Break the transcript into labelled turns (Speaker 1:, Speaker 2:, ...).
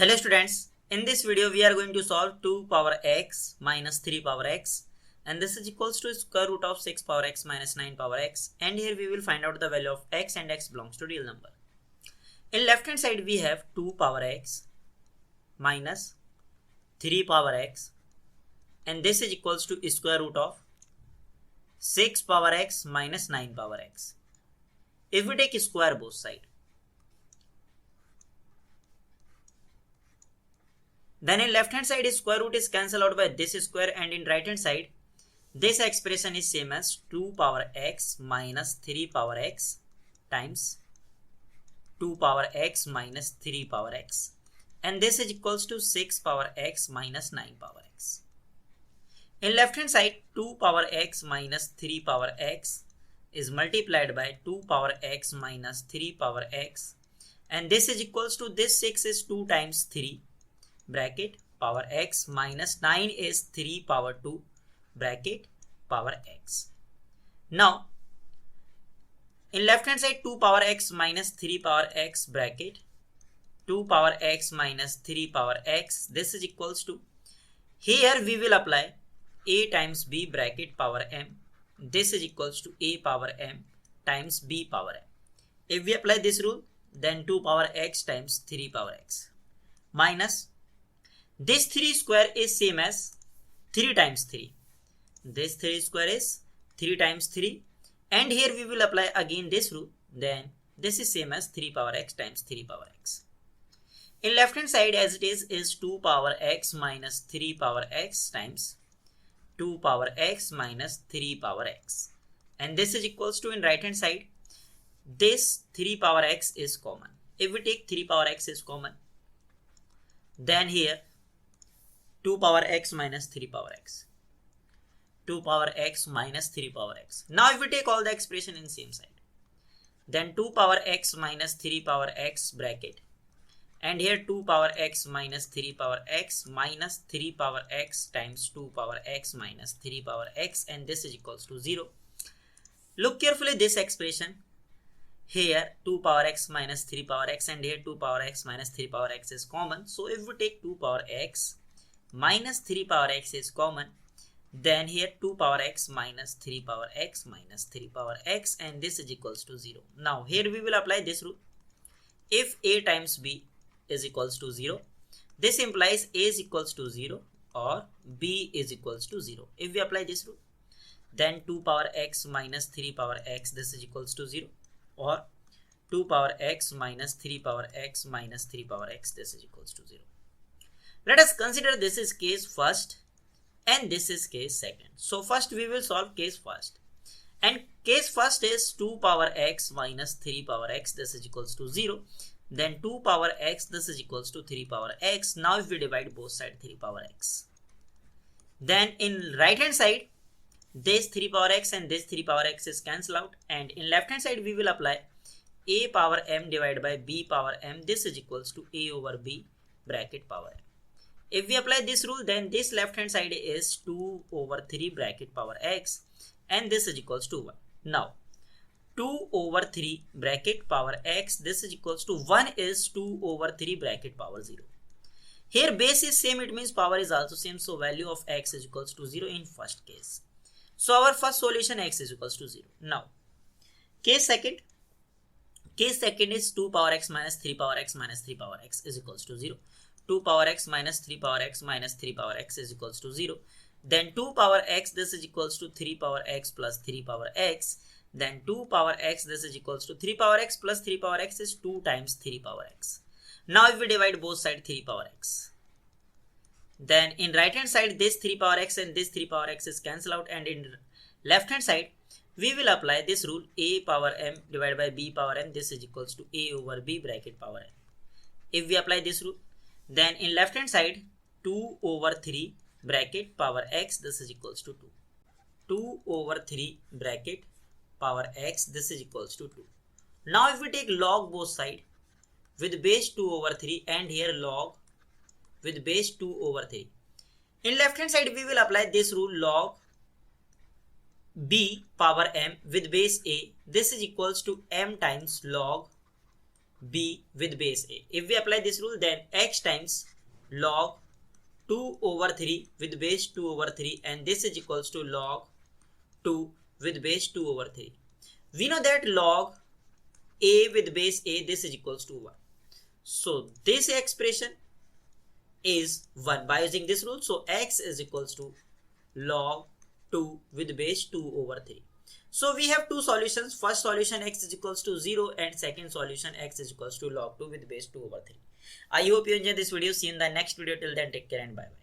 Speaker 1: Hello students, in this video we are going to solve 2 power x minus 3 power x and this is equals to square root of 6 power x minus 9 power x, and here we will find out the value of x and x belongs to real number. In left hand side we have 2 power x minus 3 power x and this is equals to square root of 6 power x minus 9 power x. If we take square both sides, then in left hand side square root is cancelled out by this square, and in right hand side this expression is same as 2 power x minus 3 power x times 2 power x minus 3 power x, and this is equals to 6 power x minus 9 power x. In left hand side 2 power x minus 3 power x is multiplied by 2 power x minus 3 power x, and this is equals to this 6 is 2 times 3 bracket power x minus 9 is 3 power 2 bracket power x. Now in left hand side 2 power x minus 3 power x bracket 2 power x minus 3 power x, this is equals to, here we will apply a times b bracket power m, this is equals to a power m times b power m. If we apply this rule, then 2 power x times 3 power x minus this 3 square is same as 3 times 3. This 3 square is 3 times 3, and here we will apply again this rule, then this is same as 3 power x times 3 power x. In left hand side as it is 2 power x minus 3 power x times 2 power x minus 3 power x, and this is equals to, in right hand side this 3 power x is common. If we take 3 power x is common, then here 2 power x minus 3 power x, 2 power x minus 3 power x. Now if we take all the expression in same side, then 2 power x minus 3 power x bracket, and here 2 power x minus 3 power x minus 3 power x times 2 power x minus 3 power x, and this is equals to 0. Look carefully this expression, here 2 power x minus 3 power x and here 2 power x minus 3 power x is common. So if we take 2 power x minus 3 power x is common, then here 2 power x minus 3 power x minus 3 power x, and this is equals to 0. Now here we will apply this rule. If a times b is equals to 0, this implies a is equals to 0 or b is equals to 0. If we apply this rule, then 2 power x minus 3 power x, this is equals to 0, or 2 power x minus 3 power x minus 3 power x, this is equals to 0. Let us consider this is case first and this is case second. So first we will solve case first, and case first is 2 power x minus 3 power x, this is equals to 0, then 2 power x, this is equals to 3 power x. Now if we divide both sides 3 power x, then in right hand side this 3 power x and this 3 power x is cancelled out, and in left hand side we will apply a power m divided by b power m, this is equals to a over b bracket power m. If we apply this rule, then this left hand side is 2 over 3 bracket power x, and this is equals to 1. Now 2 over 3 bracket power x, this is equals to 1 is 2 over 3 bracket power 0. Here base is same, it means power is also same, so value of x is equals to 0 in first case. So our first solution x is equals to 0. Now case second is 2 power x minus 3 power x minus 3 power x is equals to 0. 2 power x minus 3 power x minus 3 power x is equals to 0. Then 2 power x, this is equals to 3 power x plus 3 power x. Then 2 power x, this is equals to 3 power x plus 3 power x is 2 times 3 power x. Now if we divide both sides 3 power x, then in right hand side this 3 power x and this 3 power x is cancelled out, and in left hand side we will apply this rule, a power m divided by b power m, this is equals to a over b bracket power m. If we apply this rule, then in left hand side 2 over 3 bracket power x, this is equals to 2. 2 over 3 bracket power x, this is equals to 2. Now if we take log both side with base 2 over 3 and here log with base 2 over 3. In left hand side we will apply this rule, log b power m with base a, this is equals to m times log b with base a. If we apply this rule, then x times log 2 over 3 with base 2 over 3, and this is equals to log 2 with base 2 over 3. We know that log a with base a, this is equals to 1. So this expression is 1 by using this rule. So x is equals to log 2 with base 2 over 3. So we have two solutions. First solution x is equals to 0, and second solution x is equals to log 2 with base 2 over 3. I hope you enjoyed this video. See you in the next video. Till then, take care and bye bye.